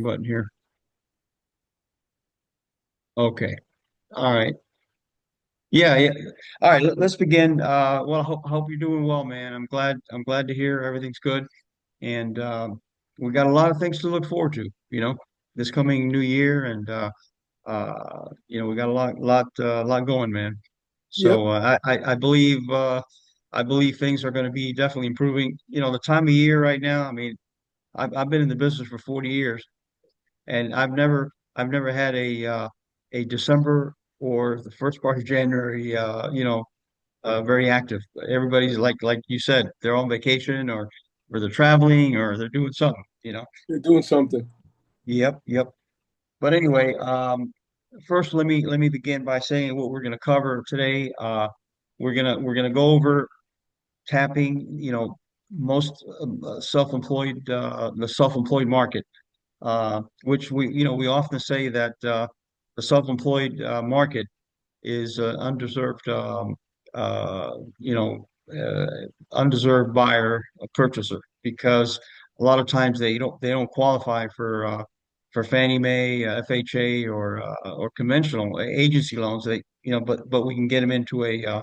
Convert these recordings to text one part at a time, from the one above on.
Button here. Okay. All right. Yeah, yeah. All right, let's begin. Well, I hope you're doing well, man. I'm glad to hear everything's good. And we got a lot of things to look forward to, this coming new year and we got a lot going, man. Yep. So I believe things are going to be definitely improving. The time of year right now, I mean, I've been in the business for 40 years. And I've never had a December or the first part of January very active. Everybody's like you said, they're on vacation or they're traveling or they're doing something. You're doing something. Yep, yep. But anyway, first let me begin by saying what we're going to cover today. We're gonna go over tapping, most self-employed the self-employed market, which we often say that the self-employed market is an undeserved, uh, you know, undeserved buyer, a purchaser, because a lot of times they don't qualify for Fannie Mae, FHA, or conventional agency loans. But we can get them into either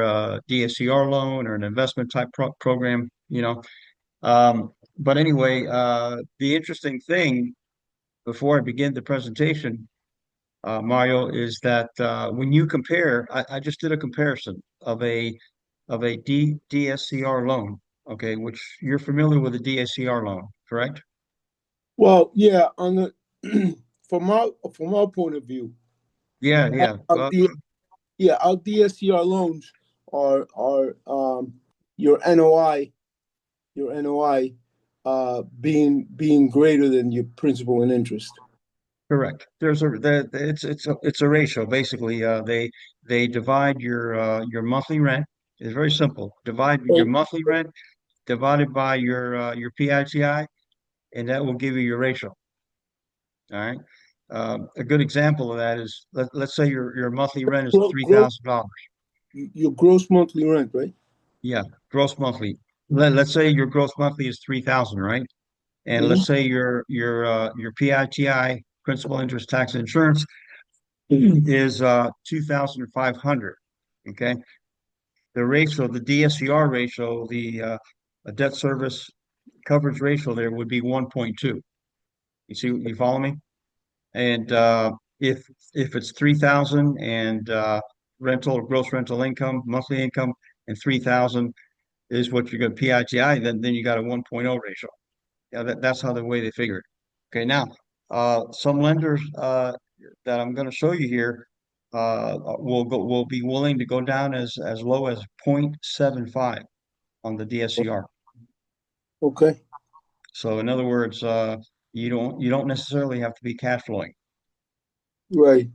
a DSCR loan or an investment type program. But anyway, the interesting thing before I begin the presentation, Mario, is that when you compare, I just did a comparison of a DSCR loan, okay, which you're familiar with a DSCR loan, correct? Well, yeah, on the from our point of view, Yeah, yeah. our D, yeah, our DSCR loans are your NOI, your NOI being greater than your principal and interest. Correct. It's a ratio. Basically, they divide your monthly rent. It's very simple. Divide your Oh, monthly rent divided by your PITI, and that will give you your ratio. All right. A good example of that is let's say your monthly rent is three gross, thousand dollars. your gross monthly rent, right? Yeah, gross monthly. Let's say your gross monthly is 3,000, right? And let's Hmm. say your PITI, principal, interest, tax, and insurance, is 2,500. Okay. The ratio, the DSCR ratio, the debt service coverage ratio there would be 1.2. You follow me? And if if it's 3,000 and gross rental income, monthly income, and 3,000 is what you're going to PITI, then you got a 1.0 ratio. Yeah, that's how the way they figure it. Okay, now some lenders that I'm going to show you here will be willing to go down as low as 0.75 on the DSCR. Okay. So in other words, you don't necessarily have to be cash flowing. Right.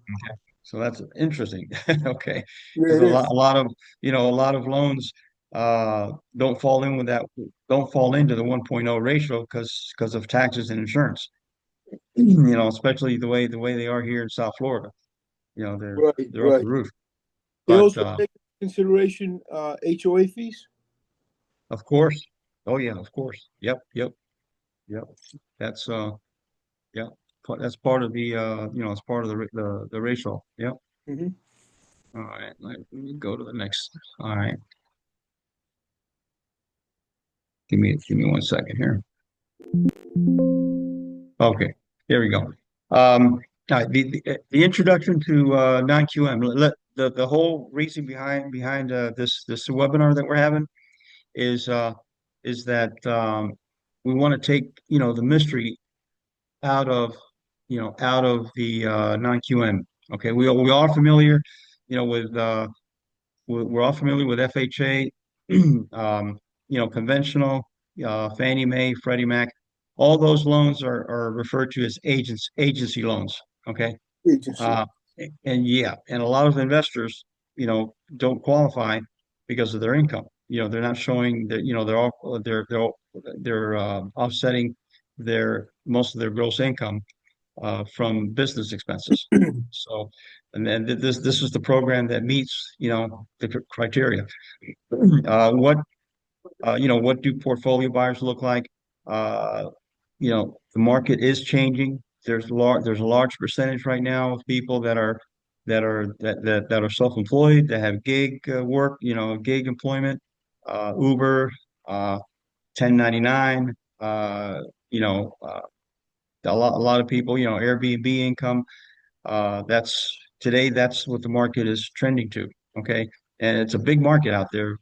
So that's interesting. Okay. Yeah, Because it is. a lot of loans don't fall into the 1.0 ratio because of taxes and insurance. Especially the way they are here in South Florida. They're Right, they're up the right. roof. They But also take into consideration HOA fees. of course, oh yeah, of course. Yep, yep, yep. That's yeah, that's part of it's part of the ratio. Yep. Hmm. All right, let me go to the next. All right. Give me 1 second here. Okay, there we go. All right, the introduction to non-QM. The whole reason behind this webinar that we're having is uh, is that we want to take the mystery out of the non-QM. Okay, we are familiar, with we're all familiar with FHA, conventional, Fannie Mae, Freddie Mac. All those loans are referred to as agency loans. Okay. Agency. Uh, and yeah, and a lot of investors, don't qualify because of their income. They're not showing that, they're offsetting their most of their gross income from business expenses. So, and then this is the program that meets, the criteria. What do portfolio buyers look like? Uh, the market is changing. There's a large percentage right now of people that are self-employed, that have gig work, gig employment, Uber, 1099, you know, a lot of people, Airbnb income. That's what the market is trending to. Okay. And it's a big market out there.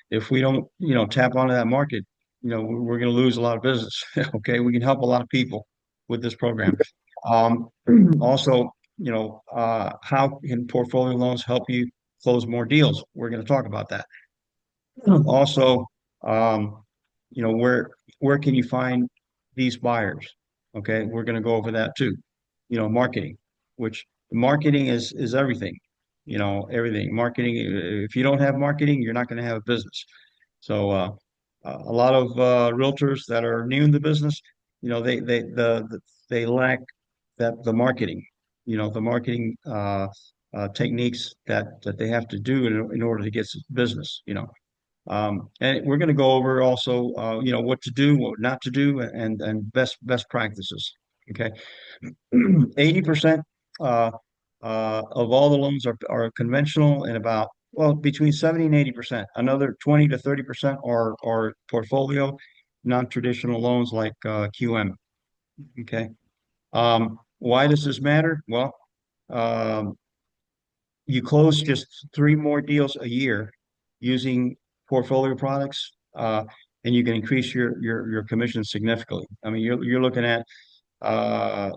If we don't, tap onto that market, we're going to lose a lot of business. Okay. We can help a lot of people with this program. Um, Also, how can portfolio loans help you close more deals? We're going to talk about that. Also, um, where can you find these buyers? Okay, we're going to go over that too. Marketing, which marketing is everything. Everything. Marketing. If you don't have marketing, you're not going to have a business. So, a lot of realtors that are new in the business, they lack the marketing. The marketing techniques that they have to do in order to get business. And we're going to go over also, what to do, what not to do, and best practices. Okay, 80% uh, of all the loans are conventional, and about between 70 and 80%. Another 20 to 30% are portfolio, non-traditional loans like QM. Okay, why does this matter? Well, um, you close just three more deals a year using portfolio products, and you can increase your commission significantly. I mean, you're looking at uh,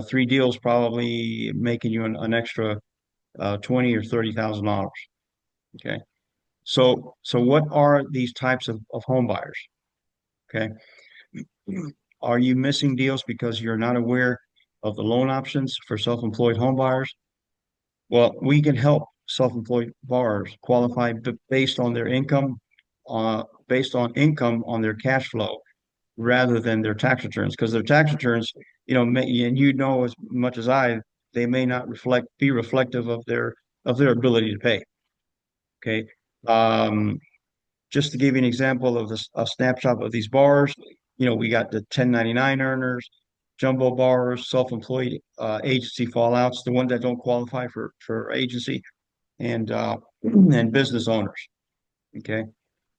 three deals probably making you an extra 20 or $30,000. Okay, so what are these types of home buyers? Okay, are you missing deals because you're not aware of the loan options for self-employed home buyers? Well, we can help self-employed borrowers qualify based on their income, based on income on their cash flow rather than their tax returns, because their tax returns, and as much as I, they may not be reflective of their ability to pay. Okay. Um, just to give you an example of a snapshot of these borrowers, we got the 1099 earners, jumbo borrowers, self-employed agency fallouts, the ones that don't qualify for agency, and and business owners. Okay,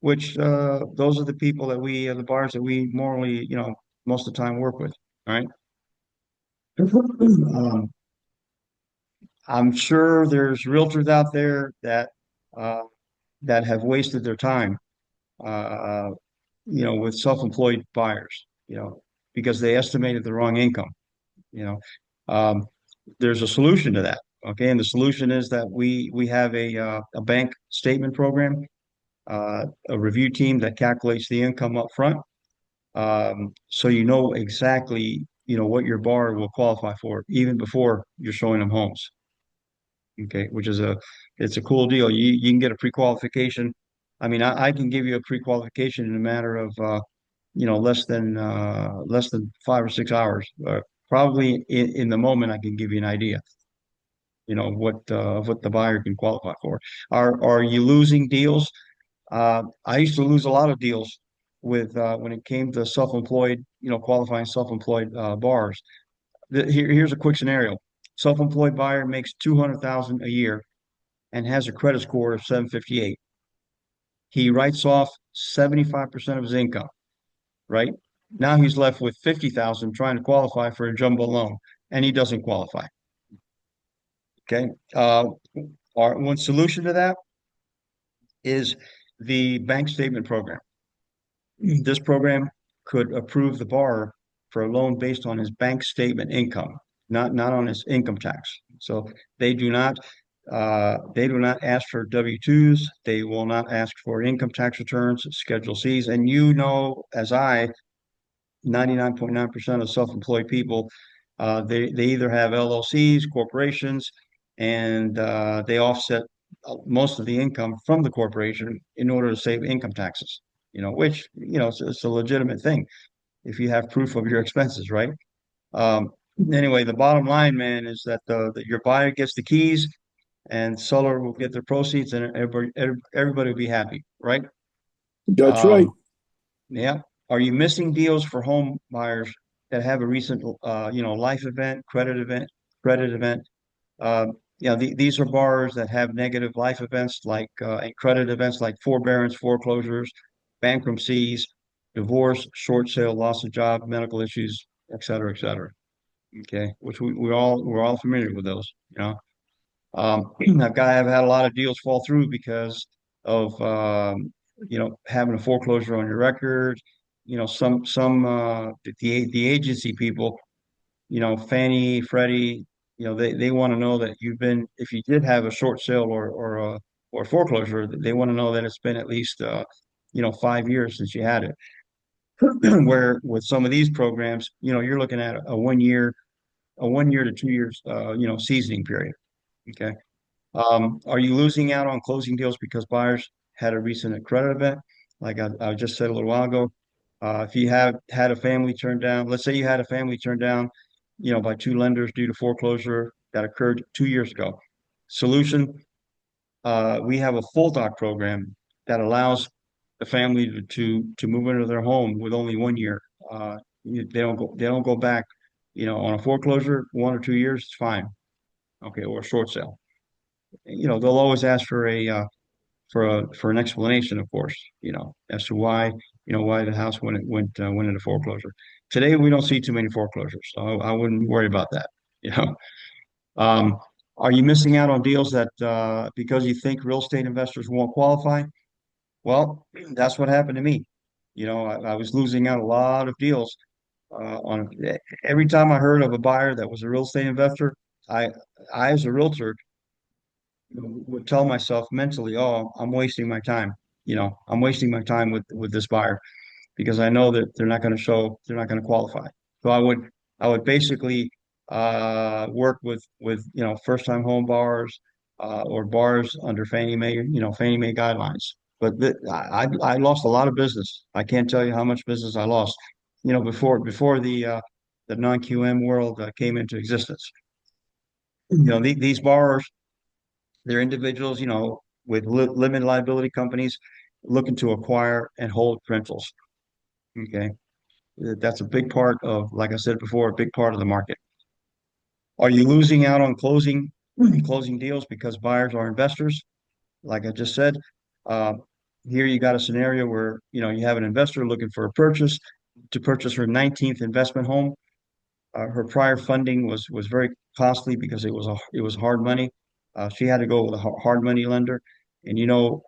which those are the people that the buyers that we morally, most of the time work with. All right. Um, I'm sure there's realtors out there uh, that have wasted their time, uh, with self-employed buyers, because they estimated the wrong income. You know, um, there's a solution to that. Okay, and the solution is that we have a bank statement program, a review team that calculates the income up front, so you know exactly what your borrower will qualify for even before you're showing them homes. Okay, which is it's a cool deal. You can get a pre-qualification. I mean, I can give you a pre-qualification in a matter of less than 5 or 6 hours. Probably in the moment, I can give you an idea. What the buyer can qualify for. Are you losing deals? I used to lose a lot of deals with when it came to self-employed, qualifying self-employed borrowers. Here's a quick scenario. Self-employed buyer makes 200,000 a year and has a credit score of 758. He writes off 75% of his income, right? Now he's left with 50,000 trying to qualify for a jumbo loan, and he doesn't qualify. Okay. One solution to that is the bank statement program. This program could approve the borrower for a loan based on his bank statement income, not on his income tax. So they do not they do not ask for W-2s. They will not ask for income tax returns, Schedule Cs. And as 99.9% of self-employed people, they either have LLCs, corporations, and they offset most of the income from the corporation in order to save income taxes. Which it's a legitimate thing if you have proof of your expenses, right? Um, anyway, the bottom line, man, is that your buyer gets the keys and seller will get their proceeds, and everybody will be happy, right? That's right. Um, yeah. Are you missing deals for home buyers that have a recent, life event, credit event? Uh, these are borrowers that have negative life events and credit events like forbearance, foreclosures, bankruptcies, divorce, short sale, loss of job, medical issues, et cetera, et cetera. Okay, which we're all familiar with those, I've had a lot of deals fall through because of having a foreclosure on your record. The agency people, Fannie, Freddie, they want to know that if you did have a short sale or foreclosure, they want to know that it's been at least 5 years since you had it. Where with some of these programs, you're looking at a 1 year to 2 years, seasoning period. Okay. Are you losing out on closing deals because buyers had a recent credit event? Like I just said a little while ago, if you have had a family turned down, let's say you had a family turned down, by two lenders due to foreclosure that occurred 2 years ago. Solution, we have a full doc program that allows the family to move into their home with only 1 year. They don't go back, on a foreclosure, 1 or 2 years, it's fine. Okay, or a short sale. They'll always ask for an explanation, of course, as to why the house went into foreclosure. Today we don't see too many foreclosures, so I wouldn't worry about that. You know, um, are you missing out on deals that because you think real estate investors won't qualify? Well, that's what happened to me. I was losing out a lot of deals on every time I heard of a buyer that was a real estate investor. I I as a realtor would tell myself mentally, "Oh, I'm wasting my time. I'm wasting my time with this buyer because I know that they're not going to qualify." So I would basically work with first time home buyers or buyers under Fannie Mae guidelines. But I lost a lot of business. I can't tell you how much business I lost. Before the non-QM world came into existence. These borrowers, they're individuals, with limited liability companies looking to acquire and hold rentals. Okay. That's a big part of, like I said before, a big part of the market. Are you losing out on closing deals because buyers are investors? Like I just said, uh, here you got a scenario where, you have an investor looking for a to purchase her 19th investment home. Her prior funding was very costly because it was hard money. She had to go with a hard money lender, and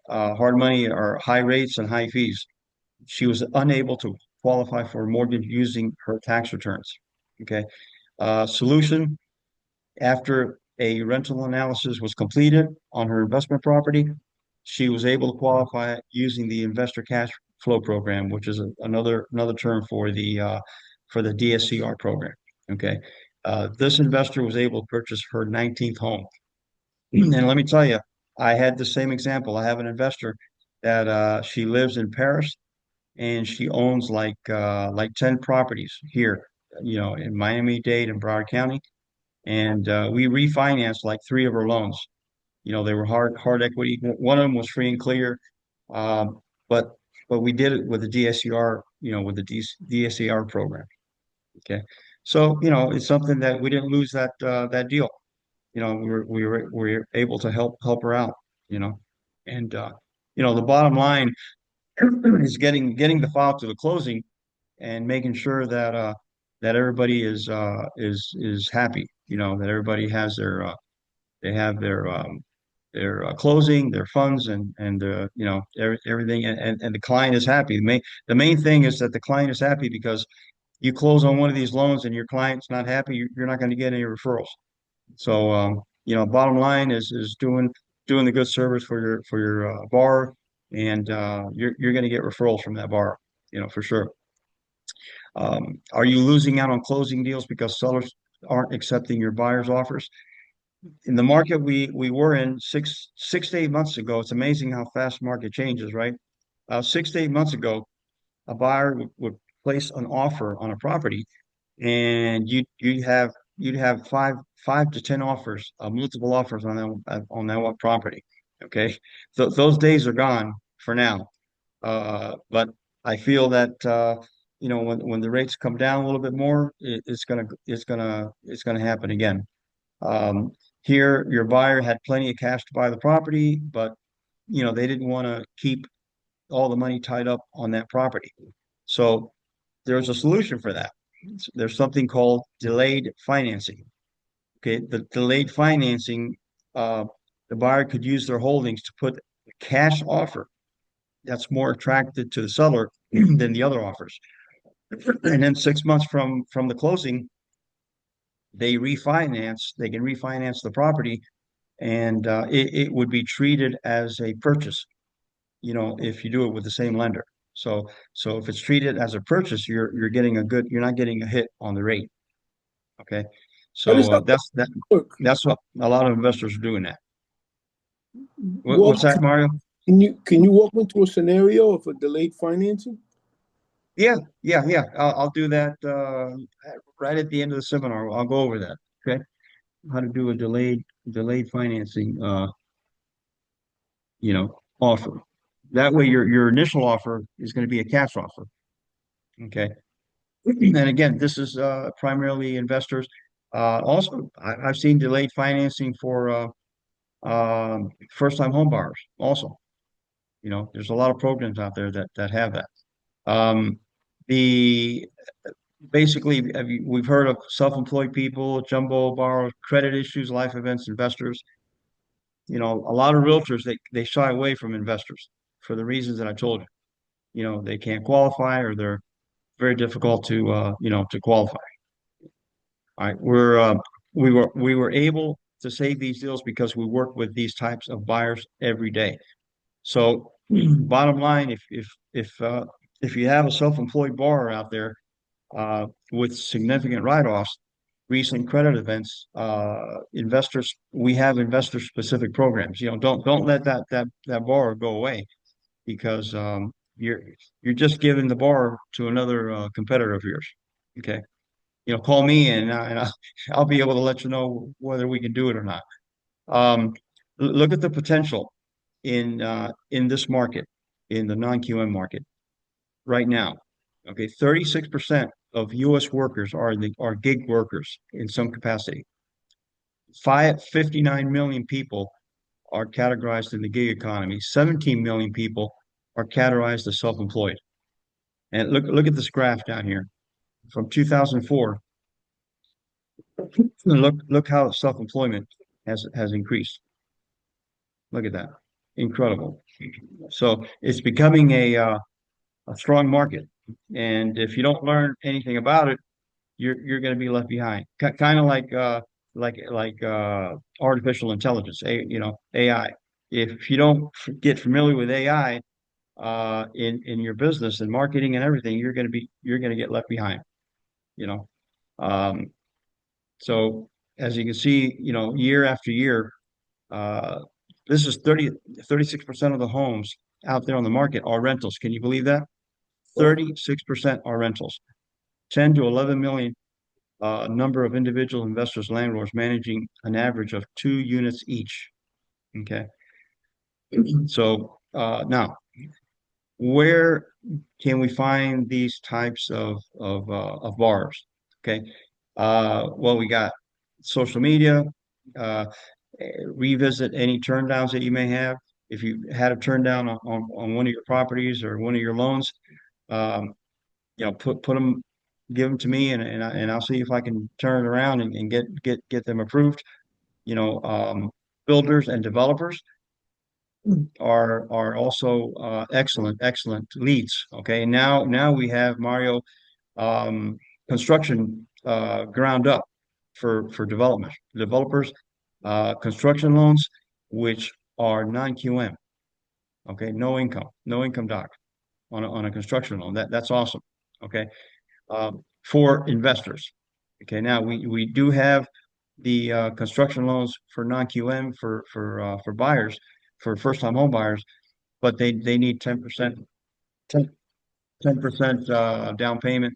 hard money are high rates and high fees. She was unable to qualify for a mortgage using her tax returns. Okay. Solution, after a rental analysis was completed on her investment property, she was able to qualify using the investor cash flow program, which is another term for the DSCR program. Okay. This investor was able to purchase her 19th home. And let me tell you, I had the same example. I have an investor that she lives in Paris and she owns like 10 properties here, in Miami-Dade and Broward County. And we refinanced like three of her loans. They were hard equity. One of them was free and clear. Um, but but we did it with the DSCR, with the DSCR program. Okay. So, it's something that we didn't lose that deal. We were able to help her out, you know. And the bottom line is getting the file to the closing and making sure that everybody is happy, that everybody has they have their closing, their funds, and everything, and the client is happy. The main thing is that the client is happy because you close on one of these loans and your client's not happy, you're not going to get any referrals. So bottom line is doing the good service for your borrower, and you're going to get referrals from that borrower, for sure. Are you losing out on closing deals because sellers aren't accepting your buyer's offers? In the market we were in 6 to 8 months ago, it's amazing how fast market changes, right? 6 to 8 months ago, a buyer would place an offer on a property, and you'd have five to 10 offers, multiple offers on that one property. Okay, so those days are gone for now. But I feel that when the rates come down a little bit more, it's gonna happen again. Um, Here, your buyer had plenty of cash to buy the property, but they didn't want to keep all the money tied up on that property. So there's a solution for that. There's something called delayed financing. Okay, the delayed financing, uh, the buyer could use their holdings to put a cash offer that's more attractive to the seller than the other offers. And then 6 months from the closing, they can refinance the property, and it would be treated as a purchase, if you do it with the same lender. So if it's treated as a purchase, you're not getting a hit on the rate. Okay. How does So that work? that's what a lot of investors are doing that. What's Walk, that, Mario? can you walk me through a scenario of a delayed financing? Yeah, yeah, yeah. I'll do that right at the end of the seminar. I'll go over that. Okay. How to do a delayed financing offer. That way your initial offer is going to be a cash offer. Okay. And again, this is primarily investors. Also, I've seen delayed financing for first-time home buyers also. There's a lot of programs out there that have that. Um, the Basically, we've heard of self-employed people, jumbo borrowers, credit issues, life events, investors. A lot of realtors they shy away from investors for the reasons that I told you. They can't qualify, or they're very difficult to qualify. All right, we were able to save these deals because we work with these types of buyers every day. So, bottom line, if you have a self-employed borrower out there with significant write-offs, recent credit events, we have investor-specific programs. Don't let that borrower go away, because you're just giving the borrower to another competitor of yours. Okay. Call me, I'll be able to let you know whether we can do it or not. Um, Look at the potential in this market, in the non-QM market right now. Okay, 36% of U.S. workers are gig workers in some capacity. 59 million people are categorized in the gig economy. 17 million people are categorized as self-employed. And look at this graph down here from 2004. Look how self-employment has increased. Look at that. Incredible. So it's becoming a strong market. And if you don't learn anything about it, you're going to be left behind. Kind of like artificial intelligence, AI. If you don't get familiar with AI in your business and marketing and everything, you're going to get left behind, you know. Um, so as you can see, year after year, uh, this is 36% of the homes out there on the market are rentals. Can you believe that? Well, 36% are rentals. 10 to 11 million number of individual investors, landlords managing an average of 2 units each. Okay. So now, where can we find these types of bars? Okay. Well, we got social media. Uh, Revisit any turn downs that you may have. If you had a turn down on one of your properties or one of your loans, um, put them, give them to me, and I'll see if I can turn it around and get them approved. You know, um, Builders and developers are also excellent leads. Okay, now we have, Mario, um, construction ground up for developers, construction loans which are non-QM. Okay, no income doc on a construction loan. That's awesome. Okay, for investors. Okay, now we do have the construction loans for non-QM for buyers, for first-time home buyers, but they need 10% down payment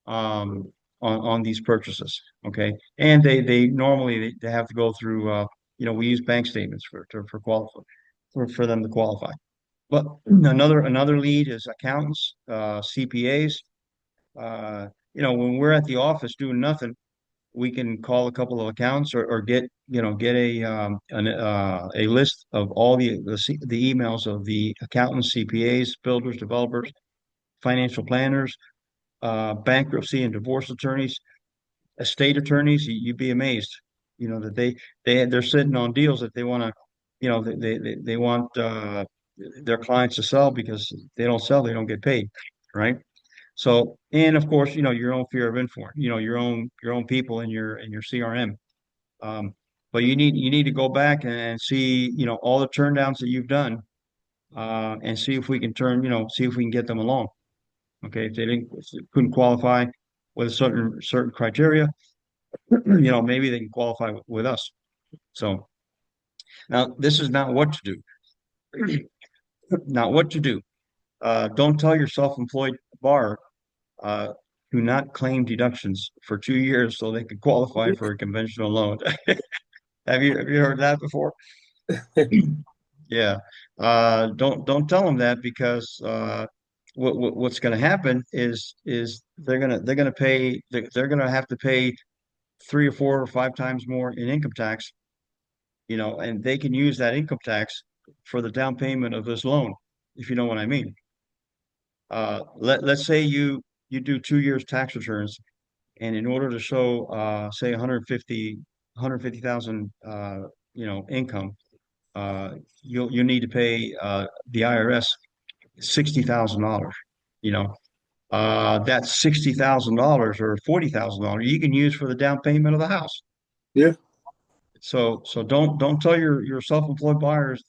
on these purchases. Okay, and they normally they have to go through we use bank statements for qualify for them to qualify. But another lead is accountants, CPAs. When we're at the office doing nothing, we can call a couple of accountants or get a list of all the emails of the accountants, CPAs, builders, developers, financial planners, bankruptcy and divorce attorneys, estate attorneys. You'd be amazed, that they're sitting on deals that they want to, they want their clients to sell because they don't sell, they don't get paid, right? So, and of course, your own fear of influence, your own people in your CRM. Um, but you need to go back and see, all the turn downs that you've done, and see if we can see if we can get them along. Okay, if they couldn't qualify with certain criteria, maybe they can qualify with us. So now this is not what to do. Not what to do. Don't tell your self-employed bar uh, do not claim deductions for 2 years so they could qualify for a conventional loan. Have you heard that before? Yeah. Don't tell them that because what's going to happen is they're going to pay they're going to have to pay 3 or 4 or 5 times more in income tax, and they can use that income tax for the down payment of this loan, if you know what I mean. Let's say you do 2 years tax returns, and in order to show say 150,000 income, you'll need to pay the IRS $60,000. You know, that's $60,000 or $40,000 you can use for the down payment of the house. Yeah. So don't tell your self-employed bars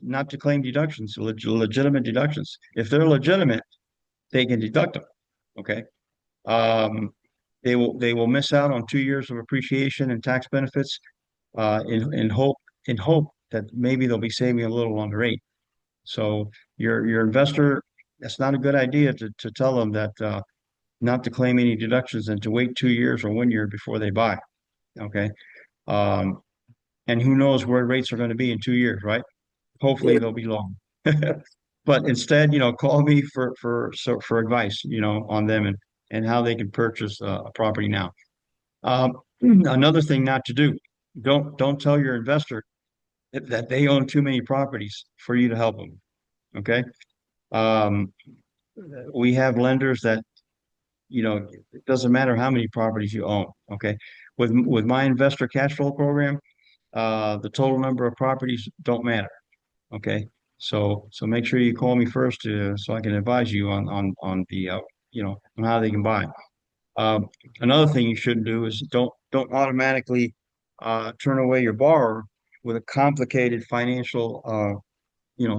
not to claim deductions, legitimate deductions. If they're legitimate, they can deduct them. Okay. Um, they will miss out on 2 years of appreciation and tax benefits, in hope that maybe they'll be saving a little on the rate. So your investor, that's not a good idea to tell them that not to claim any deductions and to wait 2 years or 1 year before they buy. Okay. Um, and who knows where rates are going to be in 2 years, right? Hopefully Yeah. they'll be low. But instead, call me for advice, on them and how they can purchase a property now. Another thing not to do, don't tell your investor that they own too many properties for you to help them. Okay. Um, we have lenders that, it doesn't matter how many properties you own. Okay. With my investor cash flow program, the total number of properties don't matter. Okay. So make sure you call me first so I can advise you on the on how they can buy. Um, Another thing you shouldn't do is don't automatically turn away your borrower with a complicated financial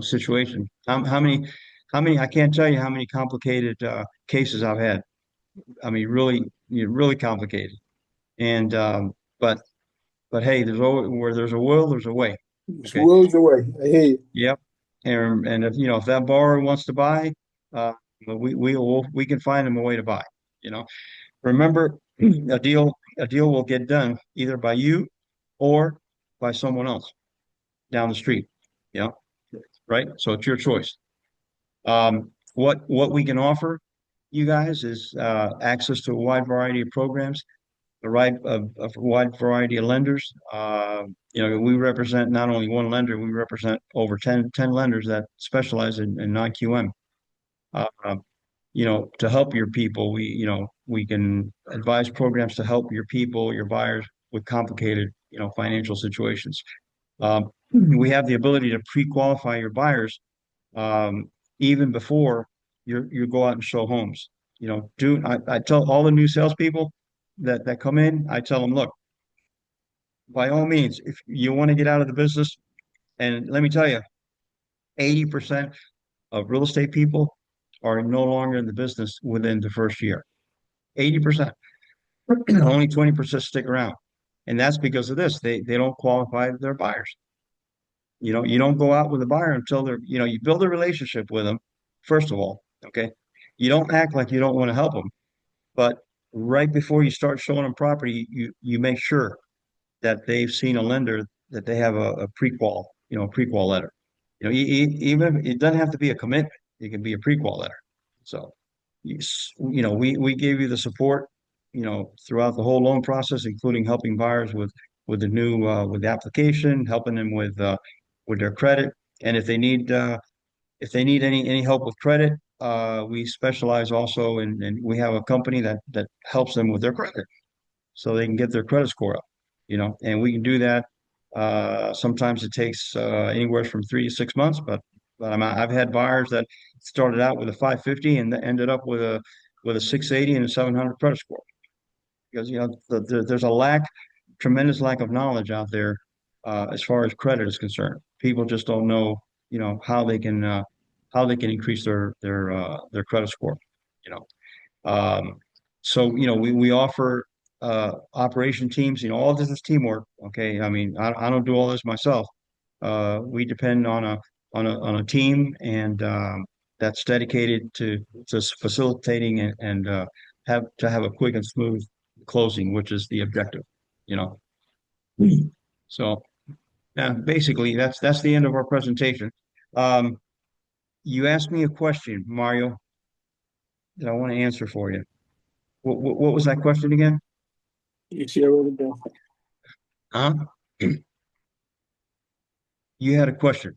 situation. How many I can't tell you how many complicated cases I've had. I mean, really, really complicated. And but hey, where there's a will, there's a way. It's Okay. worlds away. I hear you. Yep. And if that borrower wants to buy, uh, we can find them a way to buy. You know, remember, a deal will get done either by you or by someone else down the street. You know, right? So it's your choice. What we can offer you guys is access to a wide variety of programs, a wide variety of lenders. We represent not only one lender, we represent over 10 lenders that specialize in non-QM. Uh, um, to help your people, we can advise programs to help your people, your buyers with complicated, financial situations. We have the ability to pre-qualify your buyers even before you go out and show homes. I tell all the new salespeople that come in, I tell them, look, by all means, if you want to get out of the business, and let me tell you, 80% of real estate people are no longer in the business within the first year. 80%. Only 20% stick around. And that's because of this. They don't qualify their buyers. You don't go out with a buyer until you build a relationship with them, first of all. Okay. You don't act like you don't want to help them, but right before you start showing them property, you make sure that they've seen a lender, that they have a prequal letter. Even if it doesn't have to be a commitment, it can be a pre-qual letter. So, we give you the support, throughout the whole loan process, including helping buyers with the new with the application, helping them with their credit, and if they need any help with credit, we specialize also and we have a company that helps them with their credit, so they can get their credit score up, and we can do that. Sometimes it takes anywhere from 3 to 6 months, but I've had buyers that started out with a 550 and ended up with a 680 and a 700 credit score because there's a tremendous lack of knowledge out there as far as credit is concerned. People just don't know, how they can increase their credit score. You know, um, so we offer operation teams. All this is teamwork. Okay, I mean I don't do all this myself. We depend on a team and that's dedicated to facilitating and have a quick and smooth closing, which is the objective. You know, so basically that's the end of our presentation. Um, you asked me a question, Mario, that I want to answer for you. What was that question again? You see, I wrote it down. Huh? You had a question.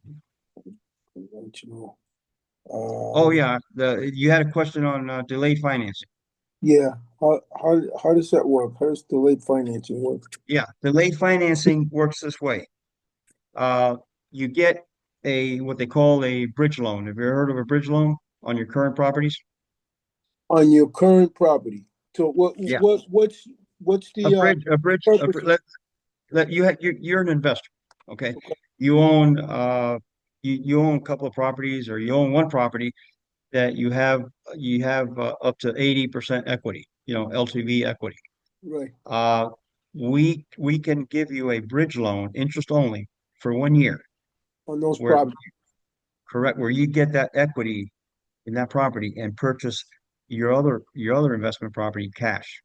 Let you know. Oh yeah, you had a question on delayed financing. Yeah. How does that work? How does delayed financing work? Yeah, delayed financing works this way. Uh, you get a what they call a bridge loan. Have you ever heard of a bridge loan on your current properties? On your current property. So Yeah, what's a the bridge, a bridge. purpose of You're an investor. Okay, okay, you own you own a couple of properties, or you own one property that you have up to 80% equity. LTV equity. right Uh, we can give you a bridge loan, interest only, for 1 year, on those where properties? correct, where you get that equity in that property and purchase your other investment property cash.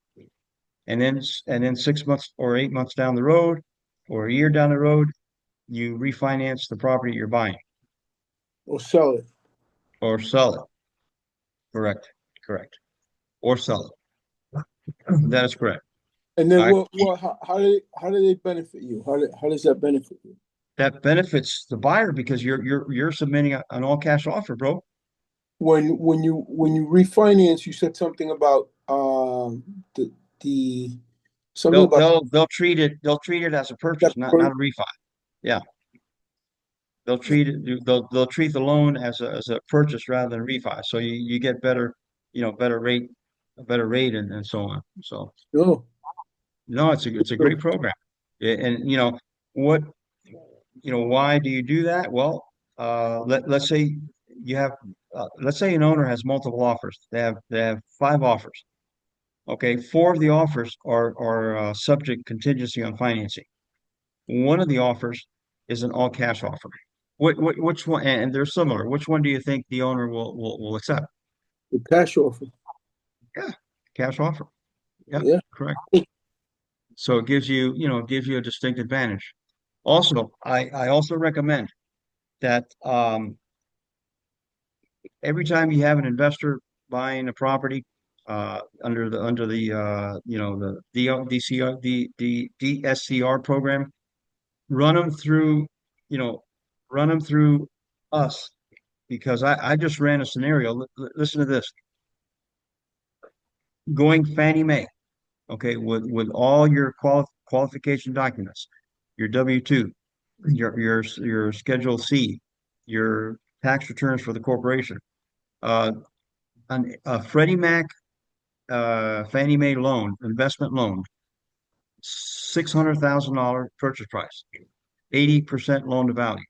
And then 6 months or 8 months down the road, or a year down the road, you refinance the property you're buying Or sell it? or sell it. Correct, correct, or sell it. That is correct. And then All right. how do they benefit you? How does that benefit you? That benefits the buyer because you're submitting an all cash offer, bro. When you refinance, you said something about the something They'll about they'll they'll treat it as a purchase, not a refi. Yeah, they'll treat the loan as a purchase rather than refi. So you get better rate, a better rate, and so on. So no. no, it's a great program. And what why do you do that? Well, let's say let's say an owner has multiple offers. They have 5 offers. Okay, 4 of the offers are subject contingency on financing. One of the offers is an all cash offer. Which one? And they're similar. Which one do you think the owner will accept? The cash offer. Yeah, cash offer. Yeah, Yeah. correct. So it gives you a distinct advantage. Also, I also recommend that every time you have an investor buying a property under the DCR, the DSCR program, run them through, you know, run them through us, because I just ran a scenario. Listen to this: going Fannie Mae, okay, with all your qualification documents, your W-2, your Schedule C, your tax returns for the corporation, uh, a Freddie Mac Fannie Mae loan, investment loan, $600,000 purchase price, 80% loan to value.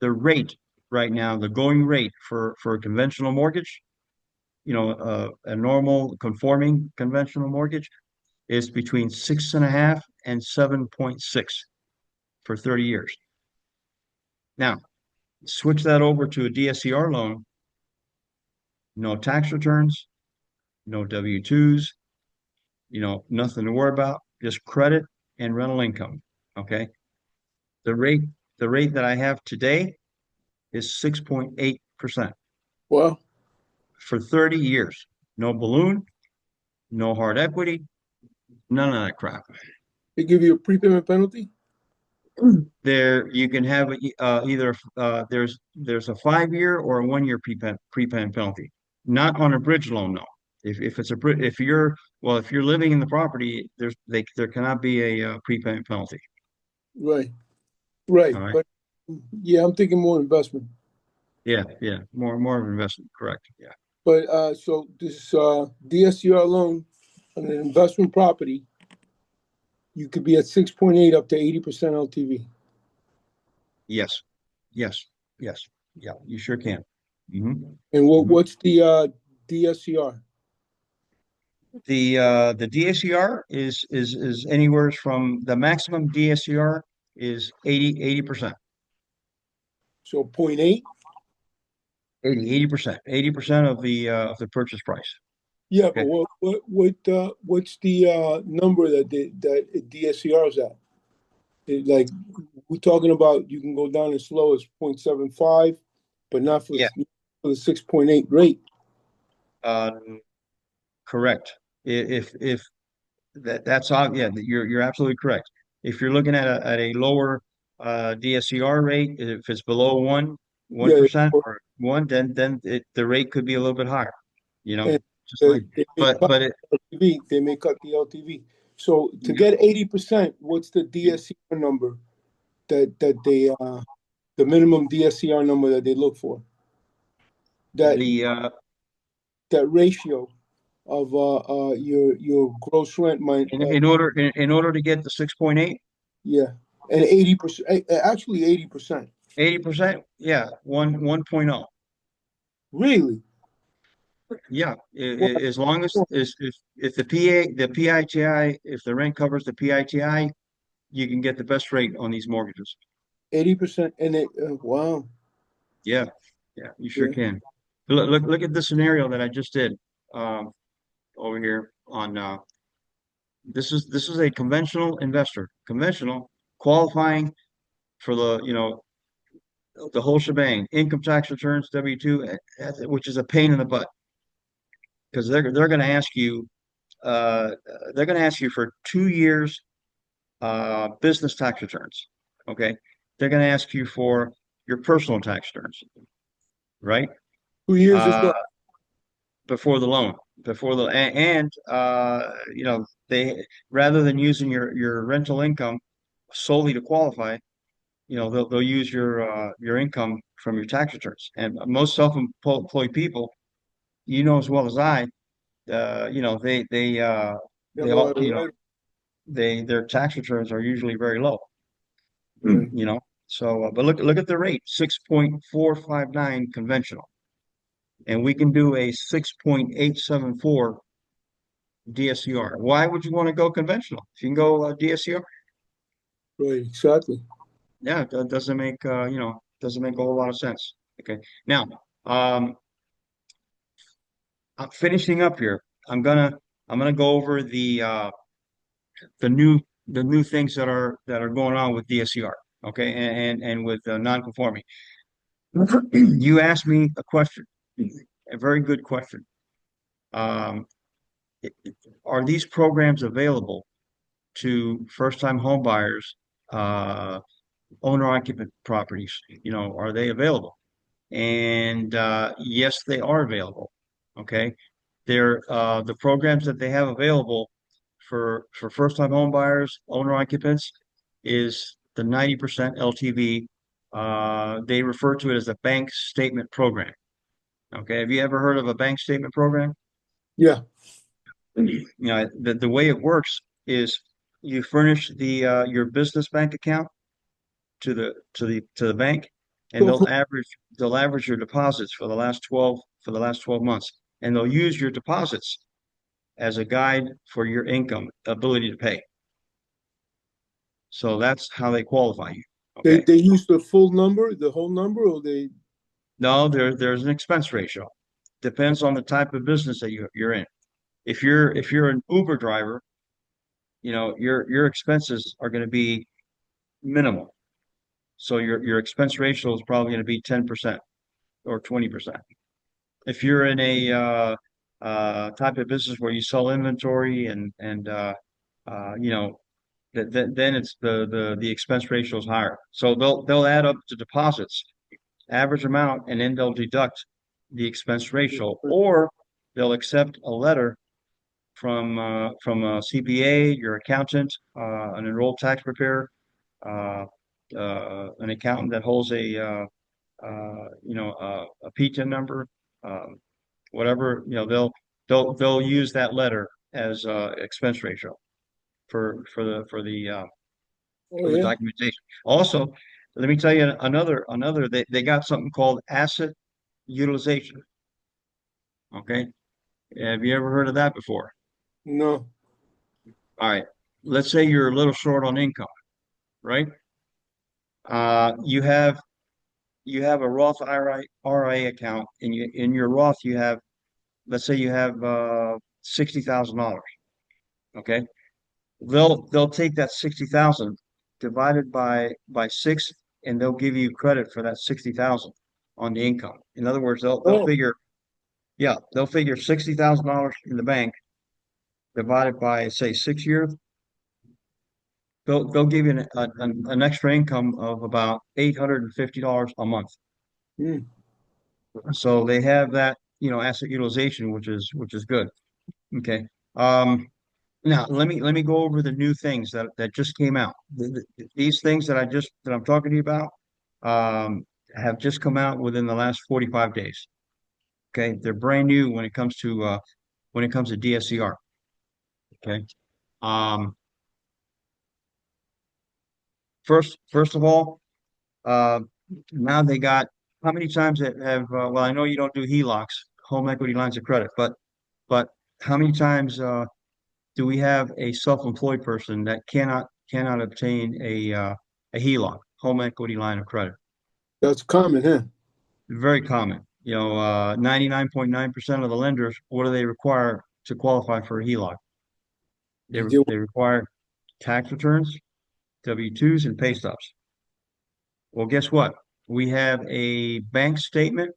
The rate right now, the going rate for a conventional mortgage, a normal conforming conventional mortgage, is between 6.5 and 7.6 for 30 years. Now, switch that over to a DSCR loan, no tax returns, no W-2s, nothing to worry about, just credit and rental income. Okay. The rate, the rate that I have today is 6.8% Well, for 30 years. No balloon, no hard equity, none of that crap. they give you a prepayment penalty? There you can have either there's a 5 year or a 1 year prepayment penalty. Not on a bridge loan, no. If it's a if you're if you're living in the property, there cannot be a prepayment penalty. Right, right. All right. But yeah, I'm thinking more investment. Yeah, yeah. More of an investment, correct. Yeah. But so this DSCR loan on an investment property, you could be at 6.8 up to 80% LTV. Yes. Yes. Yes. Yeah, you sure can. Hmm. And Hmm. what's the DSCR? The DSCR is anywhere from the maximum DSCR is 80%. So point 0.8? 80%. 80% of the purchase price. Yeah, but Okay. what's the number that DSCR is at? Like we're talking about, you can go down as low as 0.75, but not Yeah. for the 6.8 rate. Um, correct. If yeah, you're absolutely correct. If you're looking at a lower DSCR rate, if it's below one Yeah, percent or one, then the rate could be a little bit higher, and just like they may cut but it the LTV. They may cut the LTV. So to get 80%, what's the DSCR number that they the minimum DSCR number that they look for? That the that ratio of your gross rent might in order to get the 6.8, yeah, and 80%, actually 80%. 80%, yeah, 1.0. Really? Yeah, Well, as long as if the PITI, if the rent covers the PITI, you can get the best rate on these mortgages. 80%, and wow, Yeah, yeah, you sure yeah, can. Look at the scenario that I just did um, over here on this is a conventional investor, conventional qualifying for the whole shebang, income tax returns, W-2, which is a pain in the butt because they're going to ask you uh, they're going to ask you for 2 years business tax returns. Okay, they're going to ask you for your personal tax returns, right? 2 years is Uh, what? before the loan, and they rather than using your rental income solely to qualify, they'll use your income from your tax returns. And most self-employed people, as well as I, Yeah, they all their tax returns are usually very low. right. So but look at the rate, 6.459 conventional, and we can do a 6.874 DSCR. Why would you want to go conventional if you can go DSCR? Right, exactly. Yeah, that doesn't make a whole lot of sense. Okay, now um, I'm finishing up here. I'm gonna go over the new the new things that are going on with DSCR. Okay, and with non-conforming. You asked me a question, a very good question. Um, are these programs available to first-time home buyers, owner-occupant properties? Are they available? And yes, they are available. Okay, they're the programs that they have available for first-time home buyers, owner-occupants, is the 90% LTV. They refer to it as a bank statement program. Okay, have you ever heard of a bank statement program? Yeah. The way it works is you furnish your business bank account to the bank, and So, they'll average your deposits for the last 12 months, and they'll use your deposits as a guide for your income ability to pay. So that's how they qualify you. Okay. they use the full number, the whole number, or they No, there's an expense ratio. Depends on the type of business that you're in. If you're an Uber driver, your expenses are going to be minimal. So your expense ratio is probably going to be 10% or 20%. If you're in a type of business where you sell inventory and you know then it's the expense ratio is higher. So they'll add up to deposits, average amount, and then they'll deduct the expense ratio, or they'll accept a letter from a CPA, your accountant, an enrolled tax preparer, uh, an accountant that holds a PTIN number, um, whatever, they'll use that letter as expense ratio Oh for the yeah. documentation. Also, let me tell you another they got something called asset utilization. Okay. Have you ever heard of that before? No. All right. Let's say you're a little short on income, right? Uh, you have you have a Roth IRA account, and in your Roth you have, let's say you have $60,000. Okay. They'll take that 60,000 divided by six, and they'll give you credit for that 60,000 on the income. In other words, they'll Oh, figure, yeah, they'll figure $60,000 in the bank divided by, say, 6 years. They'll give you an extra income of about $850 a month. hmm. So they have that, asset utilization, which is good. Okay. Um, Now, let me go over the new things that just came out. These things that I'm talking to you about have just come out within the last 45 days. Okay, they're brand new when it comes to DSCR. Okay, um, first of all, uh, now they got how many times have well, I know you don't do HELOCs, home equity lines of credit, but how many times do we have a self-employed person that cannot obtain a HELOC, home equity line of credit? That's common, huh? Very common. 99.9% of the lenders, what do they require to qualify for a HELOC? They You do. they require tax returns, W-2s, and pay stubs. Well, guess what? We have a bank statement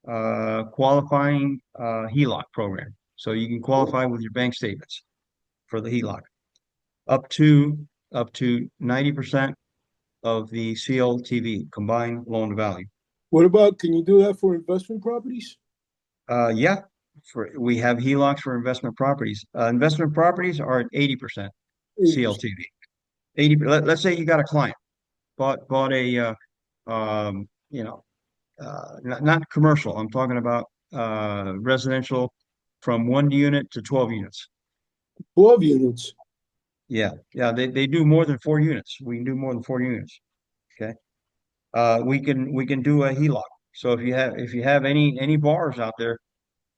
qualifying HELOC program. So you can qualify with your bank statements for the HELOC up to up to 90% of the CLTV, combined loan to value. What about, can you do that for investment properties? Yeah, we have HELOCs for investment properties. Investment properties are at 80% 80%. CLTV. Let's say you got a client bought a um, you know, not commercial. I'm talking about residential from 1 unit to 12 units. 12 units. Yeah, yeah, they do more than 4 units. We can do more than 4 units. Okay. We can do a HELOC. So if you have any borrowers out there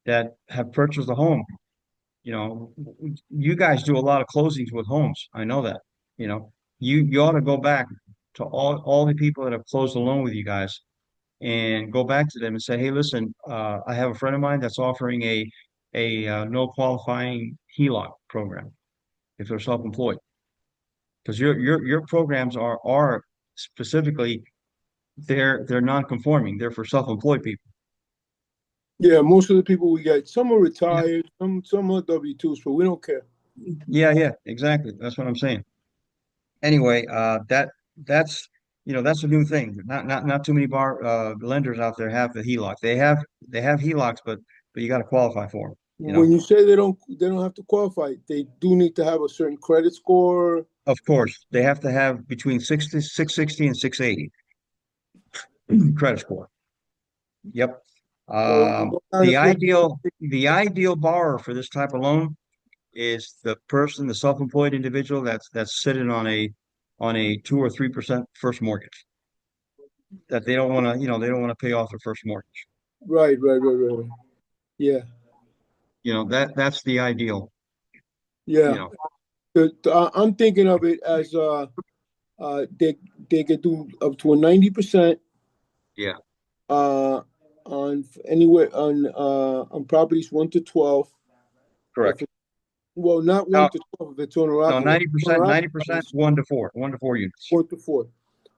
that have purchased a home, you know, you guys do a lot of closings with homes. I know that. You ought to go back to all the people that have closed a loan with you guys and go back to them and say, hey, listen, I have a friend of mine that's offering a no qualifying HELOC program if they're self-employed, because your programs are specifically they're non-conforming. They're for self-employed people. Yeah, most of the people we get, some are Yeah. retired, some are W-2s, but we don't care. Yeah, yeah, exactly. That's what I'm saying. Anyway, that's a new thing. Not too many lenders out there have the HELOC. They have HELOCs, but you got to qualify for them. When you say they don't have to qualify, they do need to have a certain credit score. Of course, they have to have between 660 and 680 credit score. Yep. So Um, what kind the of credit? ideal borrower for this type of loan is the self-employed individual that's sitting on a 2 or 3% first mortgage that they don't want to pay off their first mortgage. Right, right, right, right, right. Yeah, That's the ideal. You yeah. know, I'm thinking of it as they could do up to a 90% yeah, uh on anywhere on properties 1 to 12. If correct. it, well, not one No, to 12 if it's owner no, occupied. 90%, Owner 90%, occupied 1 to 4, 1 to 4 units. 4 to 4.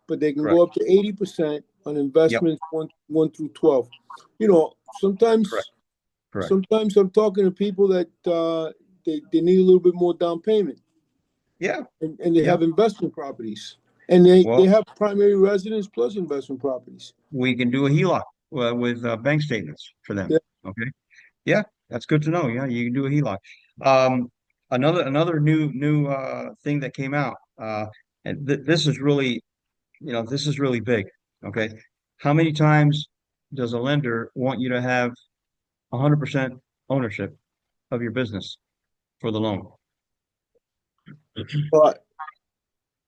but they can Correct. go up to 80% on Yep. investments one through 12. You know, Correct. Correct. sometimes I'm talking to people that they need a little bit more down payment, Yeah. and they Yeah. have investment properties, and they Well, have primary residence plus investment properties. we can do a HELOC with bank statements for them. Yeah. Okay. Yeah, that's good to know. Yeah, you can do a HELOC. Another new thing that came out, and this is really, this is really big. Okay. How many times does a lender want you to have 100% ownership of your business for the loan? But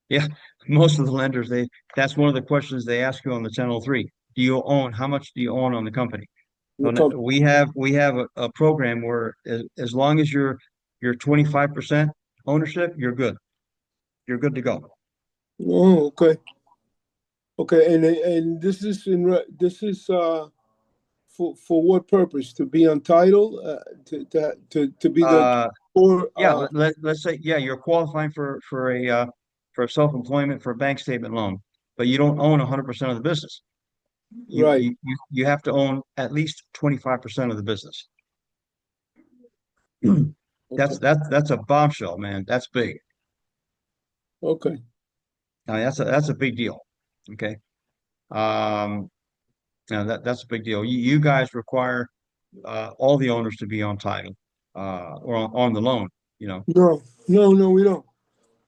Yeah, most of the lenders, that's one of the questions they ask you on the 1003. How much do you own on the company? the So company. we have a program where as long as you're 25% ownership, you're good. You're good to go. Oh, okay, okay, and this is this is for what purpose? To be on title, to be the Uh, or yeah, let's say yeah, you're qualifying for self-employment for a bank statement loan, but you don't own 100% of the business. You right. you you you have to own at least 25% of the business. Okay, That's a bombshell, man. That's big. okay. I mean, that's a big deal. Okay. Um, that's a big deal. You guys require all the owners to be on title or on the loan, you know. No, no, no, we don't.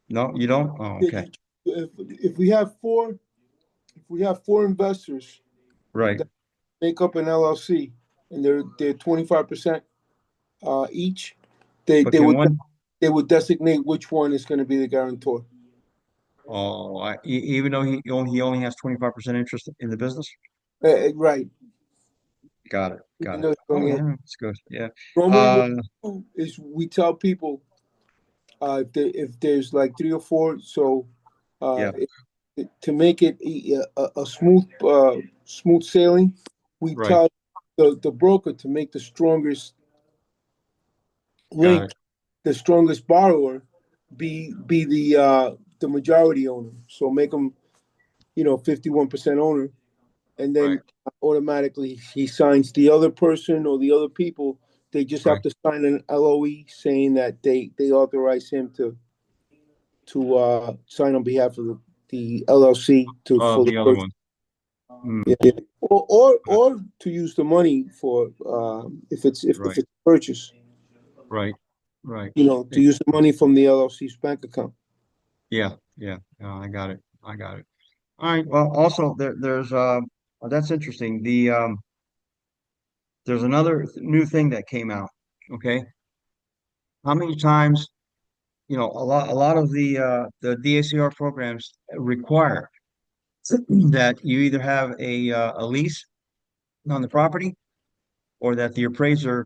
No, you don't? Oh, okay. If we have four investors Right. that make up an LLC, and they're 25% each, they But they can would one, they would designate which one is going to be the guarantor. even though he only has 25% interest in the business? Right. Got it. Even Got it. though it's Oh, only yeah, that's good. Yeah. normally what Uh, we do is we tell people if there's like three or four, so yeah, to make it a smooth sailing, we right. tell the broker to make Got link it. the strongest borrower be the majority owner. So make them 51% owner, and Right. then automatically he signs the other person or the other people. They just have Right. to sign an LOE saying that they authorize him to sign on behalf of the LLC to for the The other purchase. one. Mm, Yeah, yeah. Or right. or to use the money for if Right. it's a purchase, Right. Right. to use the money from the LLC's bank account. Yeah. Yeah. I got it. I got it. All right. Well, also there's that's interesting. There's another new thing that came out. Okay. How many times, a lot of the DACR programs require that you either have a lease on the property or that the appraiser,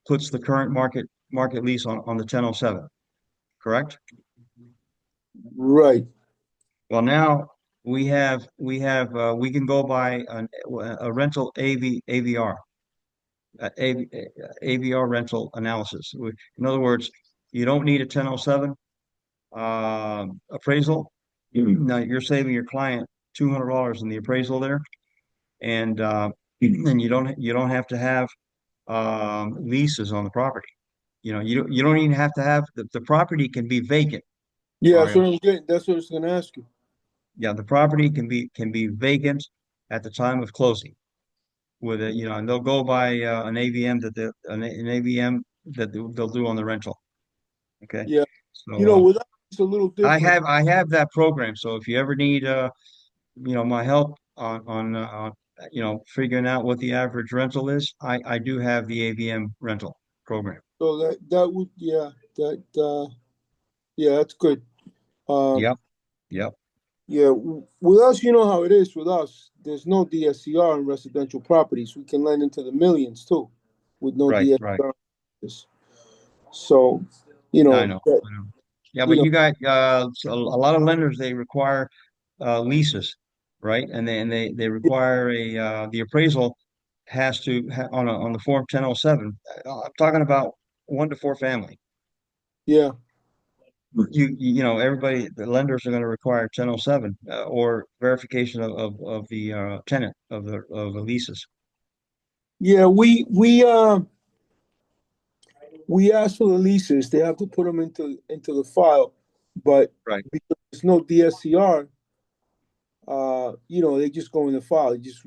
puts the current market lease on the 1007, correct? Right. Well, now we can go by a rental AVR, AVR rental analysis. In other words, you don't need a 1007 appraisal. Now you're saving your client $200 in the appraisal there, and and you don't have to have leases on the property. You don't even have to have the property can be vacant, Yeah, that's Mario. what I'm getting. That's what I was going to ask you. Yeah, the property can be vacant at the time of closing with it, and they'll go by an AVM an AVM that they'll do on the rental. Okay. Yeah. So With us, it's a little I different. have I have that program. So if you ever need my help on figuring out what the average rental is, I do have the AVM rental program. So that would, that yeah, that's good. Um, Yep. Yep. yeah, with us, you know how it is with us. There's no DSCR in residential properties. We can lend into the millions too, with no Right. Right. DSCR. So, I know. I know. Yeah, you but know, you got a lot of lenders, they require leases, right? And they require the appraisal has to on the form 1007. I'm talking about 1 to 4 family. yeah, everybody, the lenders are going to require 1007 or verification of the tenant of the leases. Yeah, we ask for the leases. They have to put them into the file, but Right, because there's no DSCR, they just go in the file. Just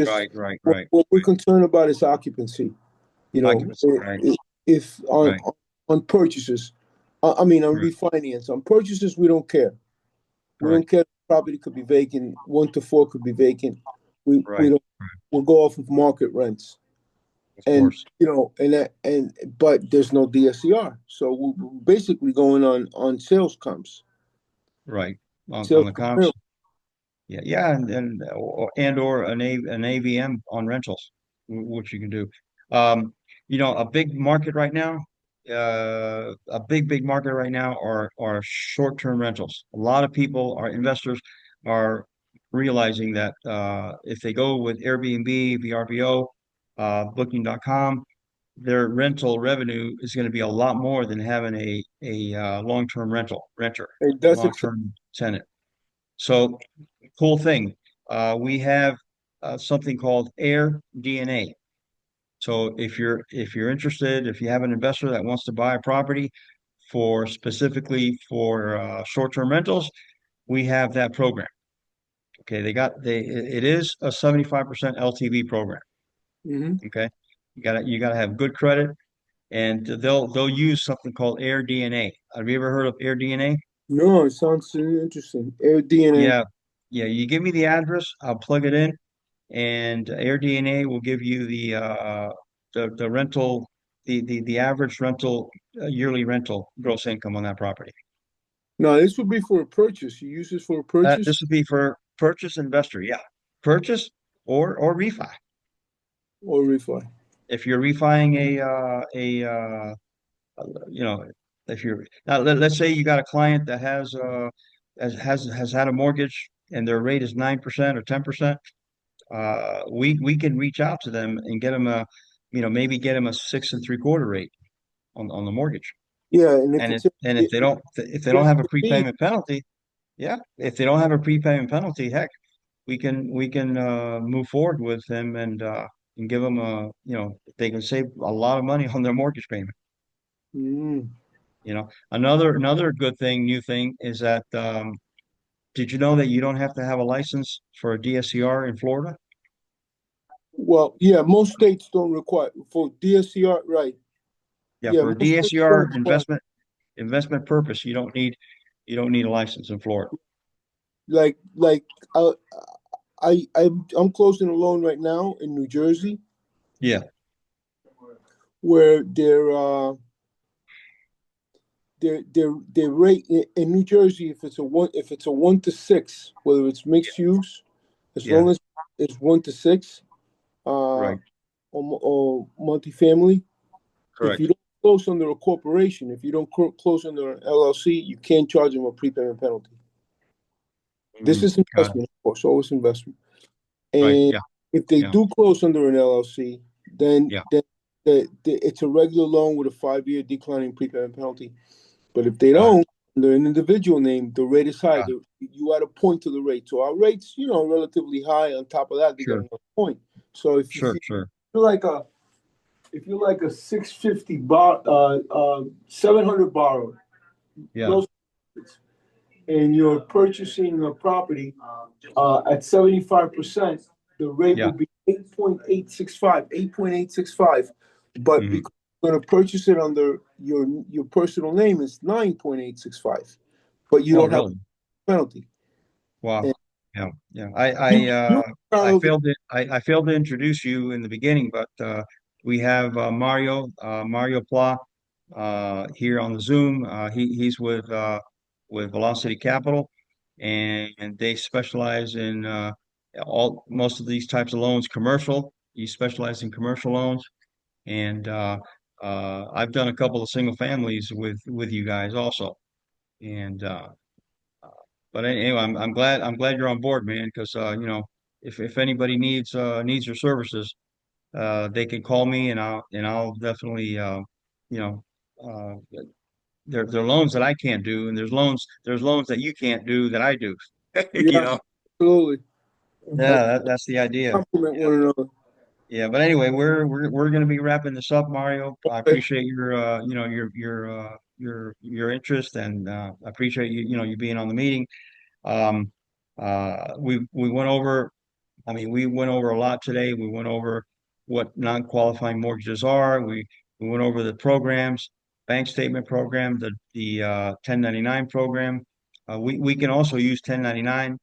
right, right, what, right. what we're concerned about is occupancy. You know, Occupancy, right, if right, on purchases, I mean on right, refinance, on purchases we don't care. We right, don't care. If the property could be vacant. 1 to 4 could be vacant. We right, don't. right. We'll go off of market rents, Of and course. but there's no DSCR, so we're basically going on sales comps. Right. On Sales the comp. comps. Yeah, yeah, and or an AVM on rentals, which you can do. Um, a big market right now, a big market right now are short-term rentals. A lot of people, our investors, are realizing that if they go with Airbnb, VRBO, Booking.com, their rental revenue is going to be a lot more than having a long-term renter, And that's acceptable. long-term tenant. So cool thing. We have something called Air DNA. So if you're interested, if you have an investor that wants to buy a property for specifically for short-term rentals, we have that program. Okay, it is a 75% LTV program. Hmm. Okay, you gotta have good credit, and they'll use something called Air DNA. Have you ever heard of Air DNA? No, it sounds interesting. Air DNA. Yeah, yeah. You give me the address, I'll plug it in, and AirDNA will give you the rental, the average rental, yearly rental gross income on that property. No, this would be for a purchase. You use this for a purchase This would be for purchase investor, yeah, purchase or refi. or refi. If you're refining you know, if you're now let's say you got a client that has had a mortgage and their rate is 9% or 10%. We can reach out to them and get them maybe get them a 6.75% rate on the mortgage. Yeah, and if And if they don't have a Airbnb, prepayment penalty, yeah, if they don't have a prepayment penalty, heck, we can move forward with them and give them they can save a lot of money on their mortgage payment. mm, Another good thing, new thing is that did you know that you don't have to have a license for a DSCR in Florida? well, yeah, most states don't require for DSCR, right? Yeah, Yeah, for a most states don't DSCR require. investment purpose, you don't need a license in Florida. Like uh, I'm closing a loan right now in New Jersey Yeah, where their rate in New Jersey, if it's a 1 to 6, whether it's mixed use, as yeah, long as it's 1 to 6, right, or multifamily. If you correct. don't close under a corporation, if you don't close under an LLC, you can't charge them a prepayment penalty. This is Got it. investment, of course, always investment. Right, And yeah, if they yeah, do close under an LLC, then yeah, it's a regular loan with a 5-year declining prepayment penalty. But if they got it. don't, under an individual name, the rate is high. Got it. You add a point to the rate. So our rates, relatively high. On top of that, they get Sure, another point. So if you sure, feel sure. like a 650 bar, 700 borrowed, Yeah, those, and you're purchasing a property at 75%, the rate yeah. will be 8.865. But Hmm. because you're going to purchase it under your personal name, it's 9.865. But you Oh, don't have really? a penalty. Wow. And Yeah, yeah. I you, I you uh I Carlos, failed it. I failed to introduce you in the beginning, but we have Mario Pla here on the Zoom. He's with Velocity Capital, and they specialize in all most of these types of loans, commercial. He specializes in commercial loans, and I've done a couple of single families with you guys also. And but anyway, I'm glad you're on board, man, because if anybody needs your services, they can call me and I'll definitely you know uh there are loans that I can't do, and there's loans that you can't do that I do. You Yeah, know, absolutely. Uh, yeah, that's the idea. Compliment Yeah, one another. yeah. But anyway, we're going to be wrapping this up, Mario. I Okay. appreciate your your interest, and I appreciate you being on the meeting. Um, we went over. I mean, we went over a lot today. We went over what non-qualifying mortgages are. We went over the programs, bank statement program, the 1099 program. We can also use 1099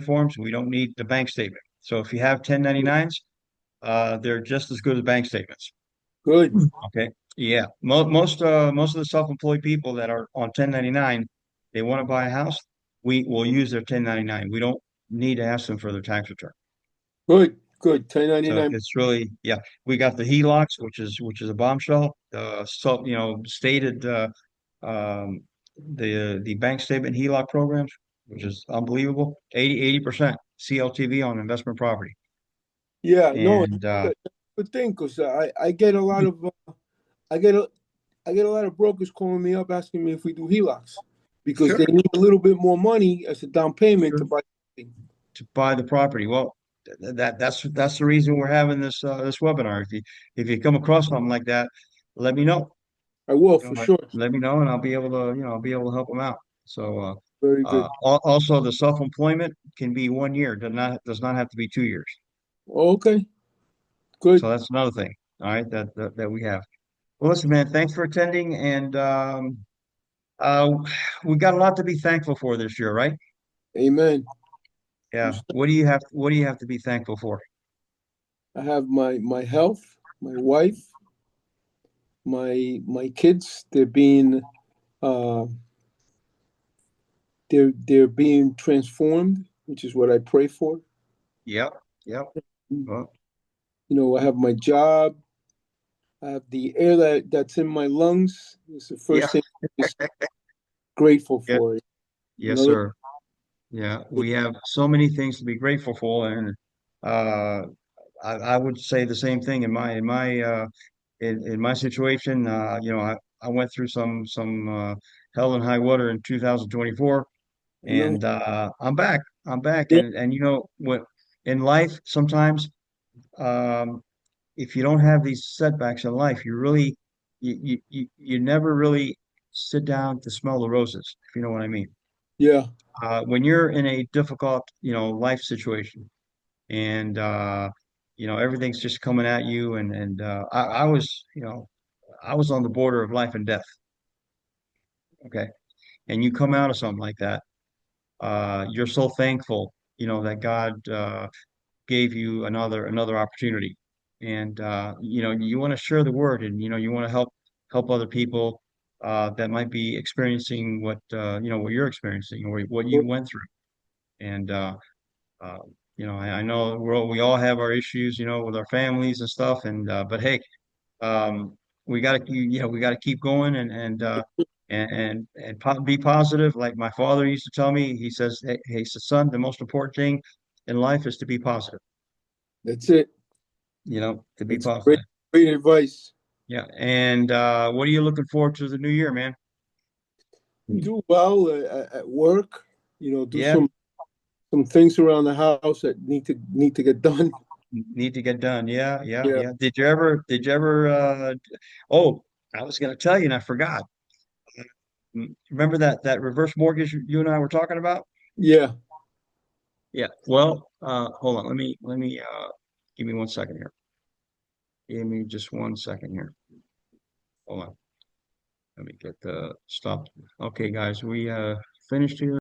forms. We don't need the bank statement. So if you have 1099s, they're just as good as bank statements. Good. Okay. Yeah. Most of the self-employed people that are on 1099, they want to buy a house. We will use their 1099. We don't need to ask them for their tax return. Good. Good. So 1099. it's really, yeah, we got the HELOCs, which is a bombshell. So stated the bank statement HELOC programs, which is unbelievable. 80% CLTV on investment property. Yeah. No, And that's a good thing because I get a lot of I get a I get a lot of brokers calling me up asking me if we do HELOCs because they sure, need a little bit more money as a down payment to sure. buy something. To buy the property. Well, that's the reason we're having this webinar. If you come across something like that, let me know. I will You for know, sure. let me know, and I'll be able to I'll be able to help them out. So Very good. also the self-employment can be 1 year, does not have to be 2 years. Okay. Good. So that's another thing. All right, that we have. Well, listen, man, thanks for attending, and uh, we got a lot to be thankful for this year, right? Amen. Yeah. What do you have to be thankful for? I have my health, my wife, my kids. Uh, they're being transformed, which is what I pray for. Yep. Yep. You Well, know, I have my job. I have the air that's in my lungs. It's the yeah. first thing I'm just grateful Yeah. for. Yes, Another, sir. Yeah, we have so many things to be grateful for, and uh, I would say the same thing in my situation. I went through some hell and high water in 2024, I know. and I'm back. I'm back, Yeah, and what in life sometimes um, if you don't have these setbacks in life, you never really sit down to smell the roses, if you know what I mean. yeah, When you're in a difficult, life situation and everything's just coming at you and I was on the border of life and death. Okay. And you come out of something like that, you're so thankful, that God gave you another opportunity. And you want to share the word and you want to help other people that might be experiencing what you're experiencing or what you went through. And Uh, I know we all have our issues, with our families and stuff, and but hey, um, we got to keep going and be positive. Like my father used to tell me, he says, son, the most important thing in life is to be positive. that's it. To be That's great, positive. great advice. Yeah. And what are you looking forward to the new year, man? Do well at work. You know, do Yeah, some things around the house that need to get done. need to get done. Yeah, yeah, Yeah, yeah. Did you ever oh, I was gonna tell you and I forgot. Remember that reverse mortgage you and I were talking about? yeah. Yeah. Well, hold on. Let me give me 1 second here. Give me just 1 second here. Hold on. Let me get the stop. Okay, guys, we finished here.